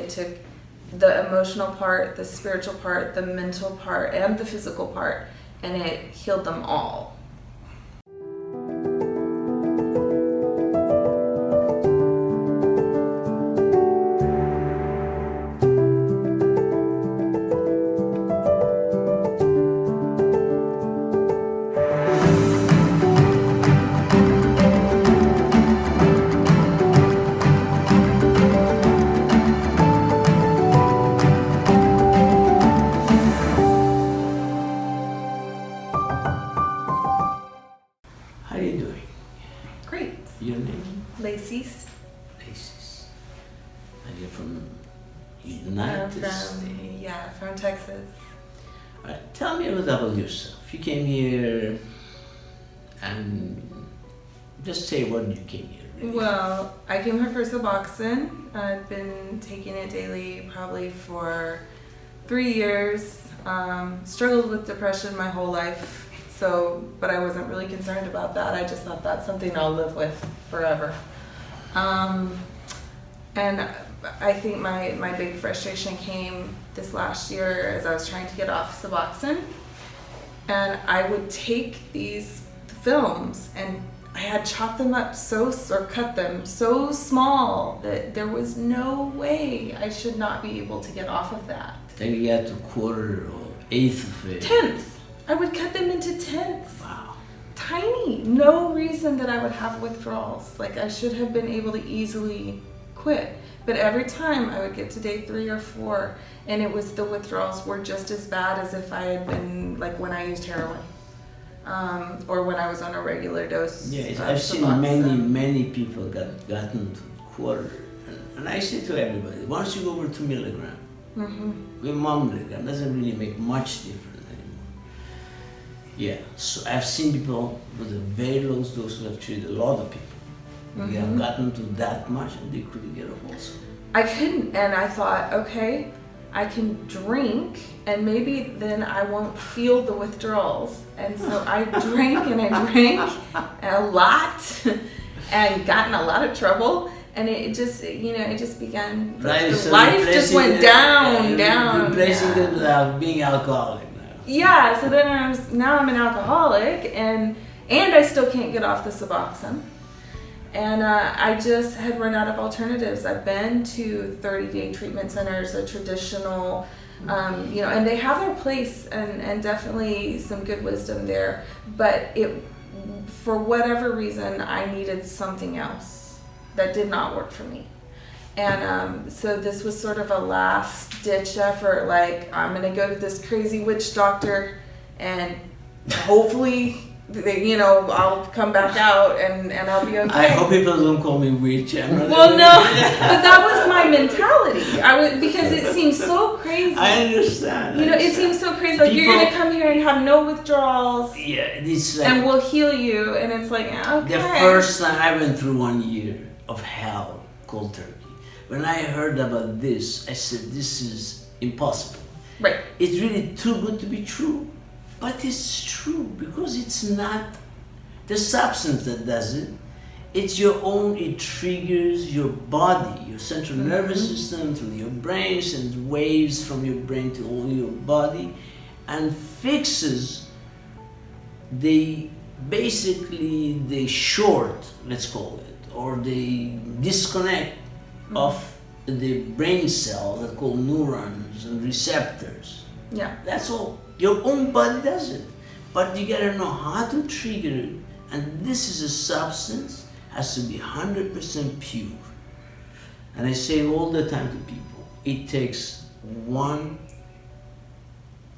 it took the emotional part, the spiritual part, the mental part, and the physical part, and it healed them all. How are you doing? Great. Your name? Lacey's. Lacey's. And you're from United States? Yeah, from Texas. All right, tell me a little about yourself. You came here and just say what you came here. Really. Well, I came here for Suboxone. I've been taking it daily probably for 3 years. Struggled with depression my whole life. But I wasn't really concerned about that. I just thought that's something I'll live with forever. And I think my big frustration came this last year as I was trying to get off Suboxone. And I would take these films and I had chopped them up or cut them so small that there was no way I should not be able to get off of that. Then you got to quarter or eighth of it. 10th. I would cut them into tenths. Wow. Tiny. No reason that I would have withdrawals. Like I should have been able to easily quit. But every time I would get to day 3 or 4 and the withdrawals were just as bad as if I had been like when I used heroin. Or when I was on a regular dose. Yes, I've seen many people gotten to quarter. And I say to everybody, once you go over 2 milligrams, with 1 milligram doesn't really make much difference. Yeah, so I've seen people with a very low dose have treated a lot of people. They have gotten to that much and they couldn't get off also. I couldn't, and I thought, okay, I can drink and maybe then I won't feel the withdrawals. And so I drank and I drank a lot and got in a lot of trouble. And it just began, life just went down. Replacing it being alcoholic. Yeah, so then now I'm an alcoholic and I still can't get off the Suboxone. And I just had run out of alternatives. I've been to 30-day treatment centers, a traditional, and they have their place and definitely some good wisdom there. But for whatever reason, I needed something else that did not work for me. And so this was sort of a last-ditch effort, like, I'm going to go to this crazy witch doctor and hopefully, I'll come back out and I'll be okay. I hope people don't call me witch. Well, no, but that was my mentality. Because it seems so crazy. I understand. It seems so crazy. Like, you're going to come here and have no withdrawals. Yeah, it's like, and we'll heal you. And it's like, okay. The first time I went through 1 year of hell, cold turkey. When I heard about this, I said, this is impossible. Right. It's really too good to be true. But it's true because it's not the substance that does it. It's your own, it triggers your body, your central nervous system through your brain, sends waves from your brain to all your body and fixes the short, let's call it, or the disconnect of the brain cells that called neurons and receptors. Yeah. That's all. Your own body does it. But you gotta know how to trigger it. And this is a substance, has to be 100% pure. And I say all the time to people, it takes 1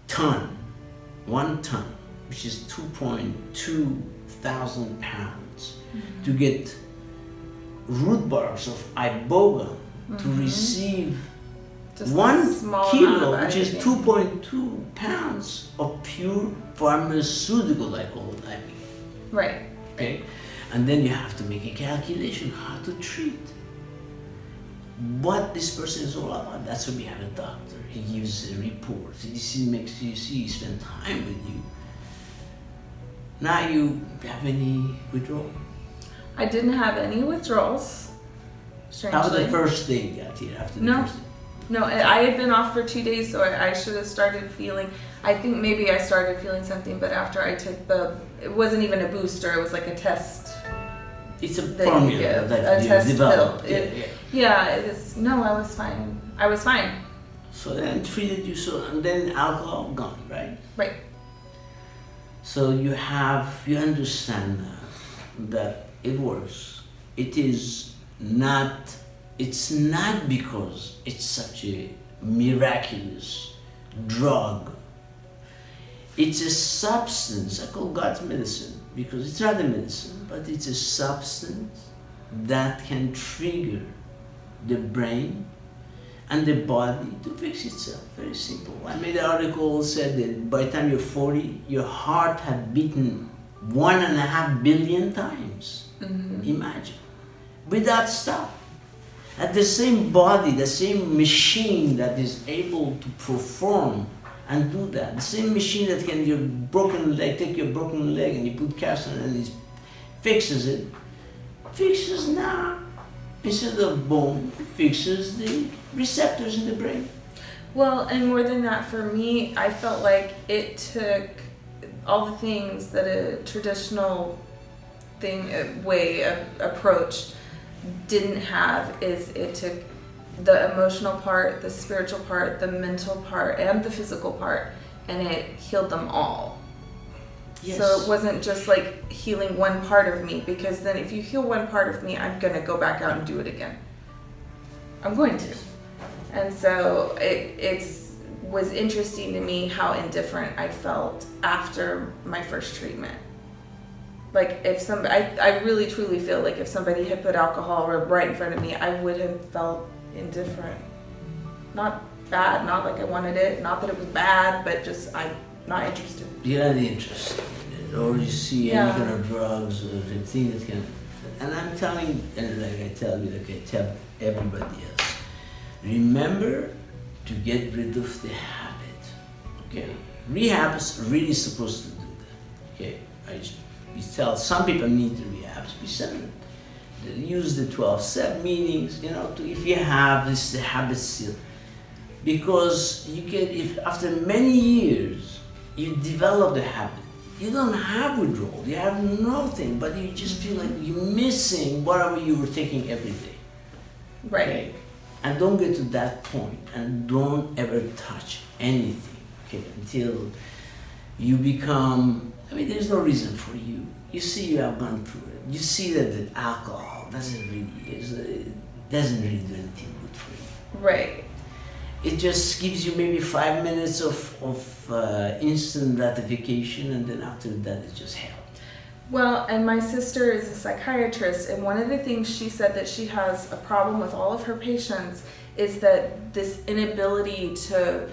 ton, which is 2.2 thousand pounds, to get root bars of Ibogaine to receive just 1 kilo, which is 2.2 pounds of pure pharmaceutical, I call it, Right. Okay? And then you have to make a calculation how to treat. What this person is all about. That's why we have a doctor. He gives a report. Makes you see, he spends time with you. Now you have any withdrawal? I didn't have any withdrawals. Strangely. How was the first day you got here after the first day? No, I had been off for 2 days, so I should have started feeling. I think maybe I started feeling something, but after I took it wasn't even a booster. It was like a test. It's a that formula you give, that a you test developed. pill. It is. No, I was fine. I was fine. So then treated you and then alcohol gone, right? Right. So you understand that it works. It's not because it's such a miraculous drug. It's a substance, I call God's medicine, because it's not a medicine, but it's a substance that can trigger the brain and the body to fix itself. Very simple. I made an article said that by the time you're 40, your heart had beaten 1.5 billion times. Mm-hmm. Imagine. Without stop. At the same body, the same machine that is able to perform and do that. The same machine that can take your broken leg and you put cast on it and it fixes now. Instead of bone, fixes the receptors in the brain. Well, and more than that, for me, I felt like it took all the things that a traditional approach didn't have. Is it took the emotional part, the spiritual part, the mental part, and the physical part, and it healed them all. Yes. So it wasn't just like healing one part of me, because then if you heal one part of me, I'm going to go back out and do it again. I'm going to. And so it was interesting to me how indifferent I felt after my first treatment. Like if somebody, I really truly feel like if somebody had put alcohol right in front of me, I would have felt indifferent. Not bad, not like I wanted it, not that it was bad, but just I'm not interested. You're not interested in it, or you see any kind of drugs or the thing that can. And I'm telling, and like I tell everybody else, remember to get rid of the habit. Okay, rehab is really supposed to do that. Okay, we tell some people need the rehabs. We send them. They use the 12-step meetings. If you have this the habit still, because if after many years you develop the habit, you don't have withdrawal, you have nothing, but you just feel like you're missing whatever you were taking every day. Right. Okay? And don't get to that point, and don't ever touch anything, okay, until you become, there's no reason for you. You see you have gone through it. You see that the alcohol doesn't really do anything good for you. Right. It just gives you maybe 5 minutes of instant gratification, and then after that it's just hell. Well, and my sister is a psychiatrist, and one of the things she said that she has a problem with all of her patients is that this inability to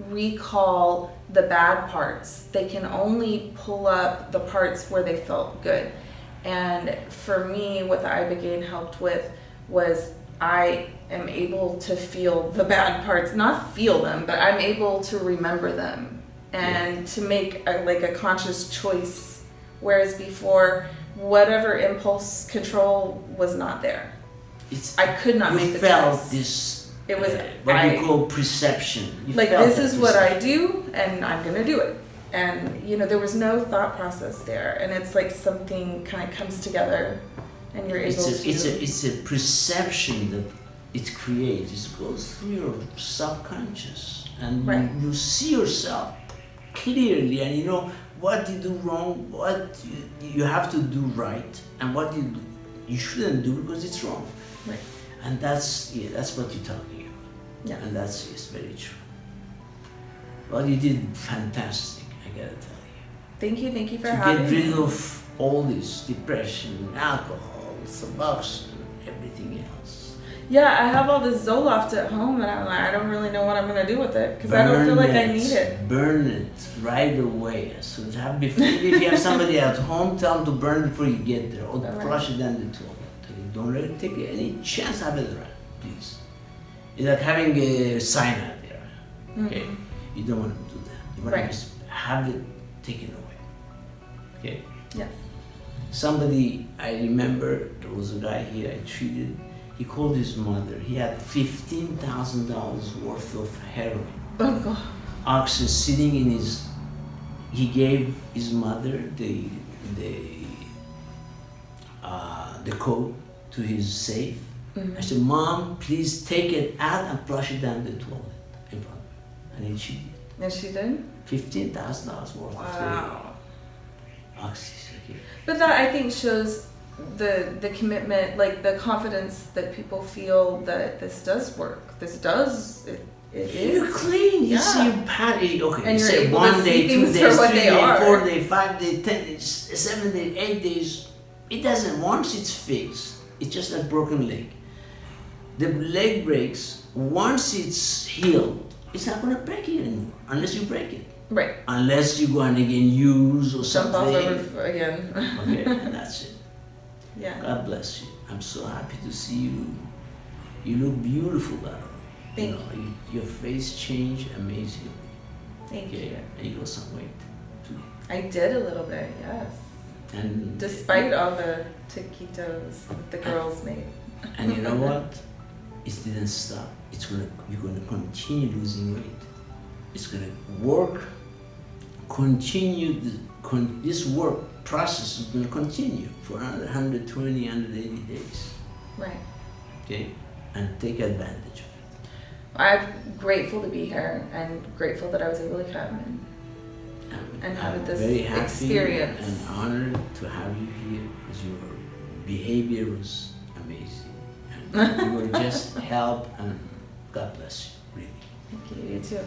recall the bad parts. They can only pull up the parts where they felt good. And for me, what the Ibogaine helped with was I am able to feel the bad parts, not feel them, but I'm able to remember them and to make a conscious choice. Whereas before, whatever impulse control was not there. I could not make the choice. You felt this, it was you call perception. This is what I do, and I'm going to do it. And, there was no thought process there. And it's like something kind of comes together, and you're able to... It's a perception that it creates. It goes through your subconscious. And you see yourself clearly, and you know what you do wrong, what you have to do right, and what you shouldn't do because it's wrong. Right. And that's what you're talking about. Yeah. And that's very true. Well, you did fantastic, I gotta tell you. Thank you for having me. To get rid of all this depression, alcohol, Suboxone, everything else. Yeah, I have all this Zoloft at home, and I'm like, I don't really know what I'm gonna do with it because I don't feel like I need it. Burn it right away. So if you have somebody at home, tell them to burn before you get there, or flush it down the toilet. Don't let it take any chance to have it around, please. It's like having a cyanide there. Okay, you don't want to do that. You want to just have it taken away. Okay. Yes. Somebody I remember, there was a guy here I treated. He called his mother. He had $15,000 worth of heroin. Oh God. Oxy sitting in his. He gave his mother the code to his safe. I said, "Mom, please take it out and flush it down the toilet in front of me." And then she did. And she did? $15,000 worth Wow. of Oxy. Okay. But that, I think, shows the commitment, like the confidence that people feel that this does work. This does, it You're is. clean. You Yeah. see your patty. Okay, And you you're say able to 1 see day, 2 things days, for what 3 they days, are. 4 days, 5 days, 10 days, 7 days, 8 days. It doesn't. Once it's fixed, it's just like broken leg. The leg breaks. Once it's healed, it's not gonna break it anymore unless you break it. Right. Unless you go and again use or Jump off something. the roof again. Okay, and that's it. Yeah. God bless you. I'm so happy to see you. You look beautiful, by the way. Thank you. Your face changed amazingly. Thank you. And you lost some weight too. I did a little bit, yes. And Despite all the taquitos that the girls made. And you know what? It didn't stop. You're gonna continue losing weight. It's gonna work. Continue this work process is gonna continue for another 120, 180 days. Right. Okay, and take advantage of it. I'm grateful to be here and grateful that I was able to come and have this very happy experience. and honored to have you here because your behavior was amazing. And you were just help, and God bless you, really. Thank you. You too.